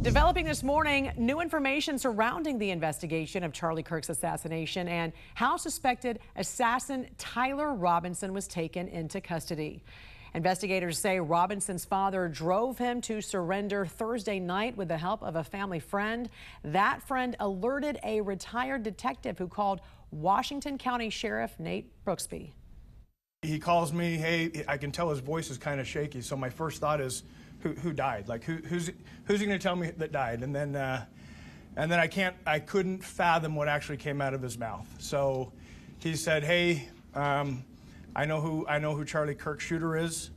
Developing this morning, new information surrounding the investigation of Charlie Kirk's assassination and how suspected assassin Tyler Robinson was taken into custody. Investigators say Robinson's father drove him to surrender Thursday night with the help of a family friend. That friend alerted a retired detective who called Washington County Sheriff Nate Brooksby. He calls me, hey, I can tell his voice is kind of shaky, so my first thought is, who died? Like, who's he going to tell me that died? And then I couldn't fathom what actually came out of his mouth. So he said, hey, I know who Charlie Kirk's shooter is.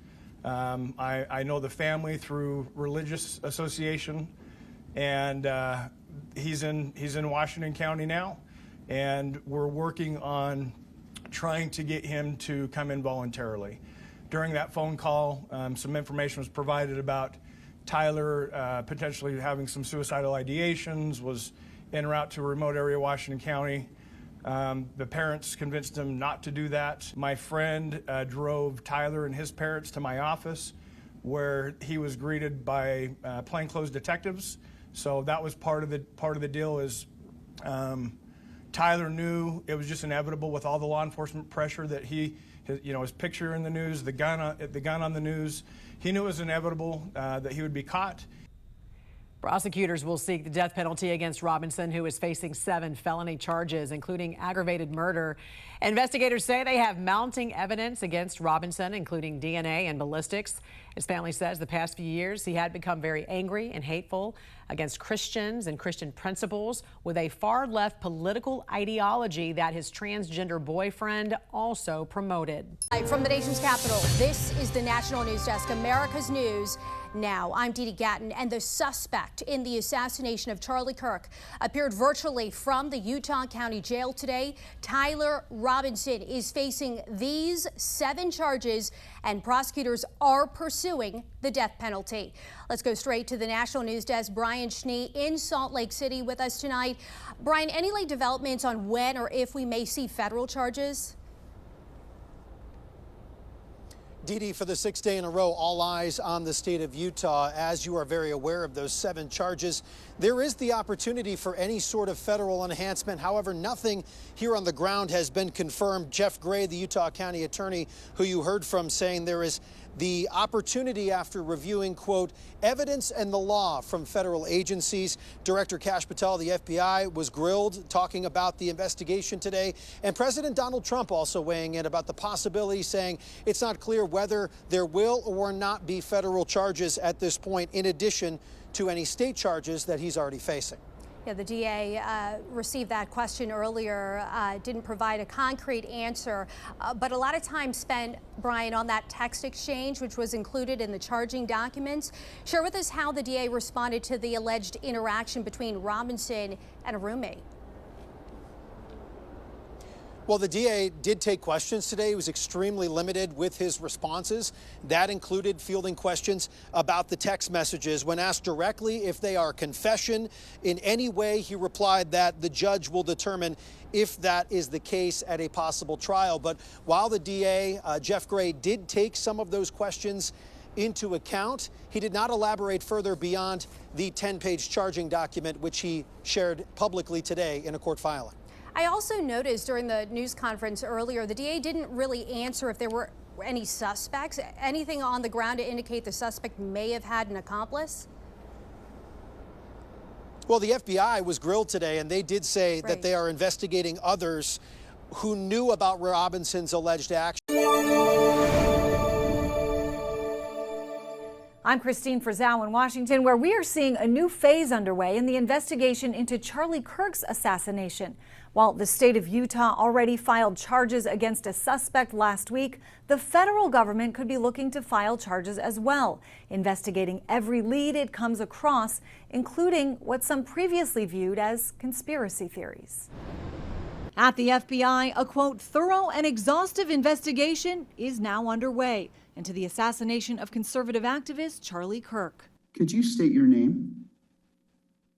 I know the family through religious association, and he's in Washington County now, and we're working on trying to get him to come in voluntarily. During that phone call, some information was provided about Tyler potentially having some suicidal ideations, was en route to a remote area of Washington County. The parents convinced him not to do that. My friend drove Tyler and his parents to my office, where he was greeted by plainclothes detectives. So that was part of the deal. Is Tyler knew it was just inevitable with all the law enforcement pressure that his picture in the news, the gun on the news. He knew it was inevitable that he would be caught. Prosecutors will seek the death penalty against Robinson, who is facing 7 felony charges, including aggravated murder. Investigators say they have mounting evidence against Robinson, including DNA and ballistics. His family says the past few years he had become very angry and hateful against Christians and Christian principles, with a far-left political ideology that his transgender boyfriend also promoted. From the nation's capital, this is the National News Desk, America's News Now. I'm Dee Dee Gatton, and the suspect in the assassination of Charlie Kirk appeared virtually from the Utah County Jail today. Tyler Robinson is facing these 7 charges, and prosecutors are pursuing the death penalty. Let's go straight to the National News Desk. Brian Schnee in Salt Lake City with us tonight. Brian, any late developments on when or if we may see federal charges? Dee Dee, for the 6th day in a row, all eyes on the state of Utah. As you are very aware of those 7 charges, there is the opportunity for any sort of federal enhancement. However, nothing here on the ground has been confirmed. Jeff Gray, the Utah County attorney who you heard from, saying there is the opportunity after reviewing, quote, evidence and the law from federal agencies. Director Kash Patel, the FBI, was grilled talking about the investigation today. And President Donald Trump also weighing in about the possibility, saying it's not clear whether there will or not be federal charges at this point, in addition to any state charges that he's already facing. Yeah, the DA received that question earlier, didn't provide a concrete answer, but a lot of time spent, Brian, on that text exchange, which was included in the charging documents. Share with us how the DA responded to the alleged interaction between Robinson and a roommate. Well, the DA did take questions today. He was extremely limited with his responses. That included fielding questions about the text messages. When asked directly if they are confession in any way, he replied that the judge will determine if that is the case at a possible trial. But while the DA, Jeff Gray, did take some of those questions into account, he did not elaborate further beyond the 10-page charging document, which he shared publicly today in a court filing. I also noticed during the news conference earlier, the DA didn't really answer if there were any suspects, anything on the ground to indicate the suspect may have had an accomplice. Well, the FBI was grilled today, and they did say that they are investigating others who knew about Robinson's alleged action. I'm Christine Frizzell in Washington, where we are seeing a new phase underway in the investigation into Charlie Kirk's assassination. While the state of Utah already filed charges against a suspect last week, the federal government could be looking to file charges as well, investigating every lead it comes across, including what some previously viewed as conspiracy theories. At the FBI, a quote, thorough and exhaustive investigation is now underway into the assassination of conservative activist Charlie Kirk. Could you state your name?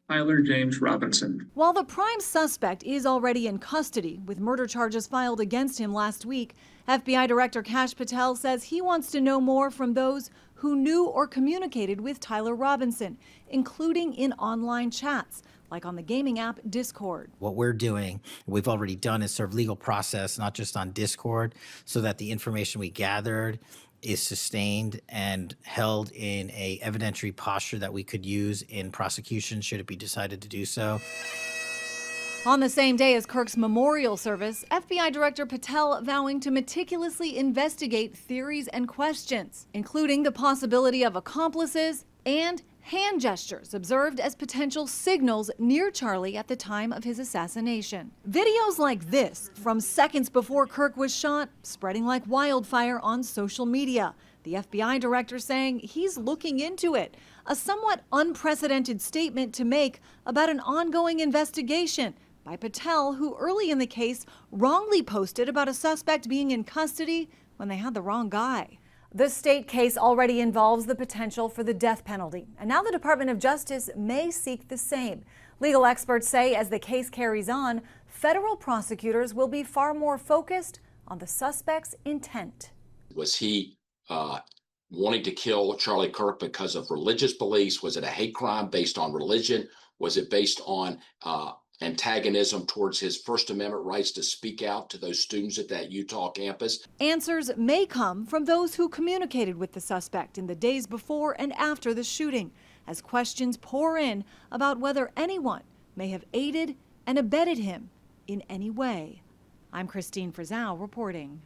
Tyler James Robinson. While the prime suspect is already in custody with murder charges filed against him last week, FBI Director Kash Patel says he wants to know more from those who knew or communicated with Tyler Robinson, including in online chats, like on the gaming app Discord. What we're doing, we've already done, is serve legal process, not just on Discord, so that the information we gathered is sustained and held in a evidentiary posture that we could use in prosecution should it be decided to do so. On the same day as Kirk's memorial service, FBI Director Patel vowing to meticulously investigate theories and questions, including the possibility of accomplices and hand gestures observed as potential signals near Charlie at the time of his assassination. Videos like this, from seconds before Kirk was shot, spreading like wildfire on social media. The FBI director saying he's looking into it. A somewhat unprecedented statement to make about an ongoing investigation by Patel, who early in the case wrongly posted about a suspect being in custody when they had the wrong guy. The state case already involves the potential for the death penalty, and now the Department of Justice may seek the same. Legal experts say as the case carries on, federal prosecutors will be far more focused on the suspect's intent. Was he wanting to kill Charlie Kirk because of religious beliefs? Was it a hate crime based on religion? Was it based on antagonism towards his First Amendment rights to speak out to those students at that Utah campus? Answers may come from those who communicated with the suspect in the days before and after the shooting, as questions pour in about whether anyone may have aided and abetted him in any way. I'm Christine Frizzell reporting.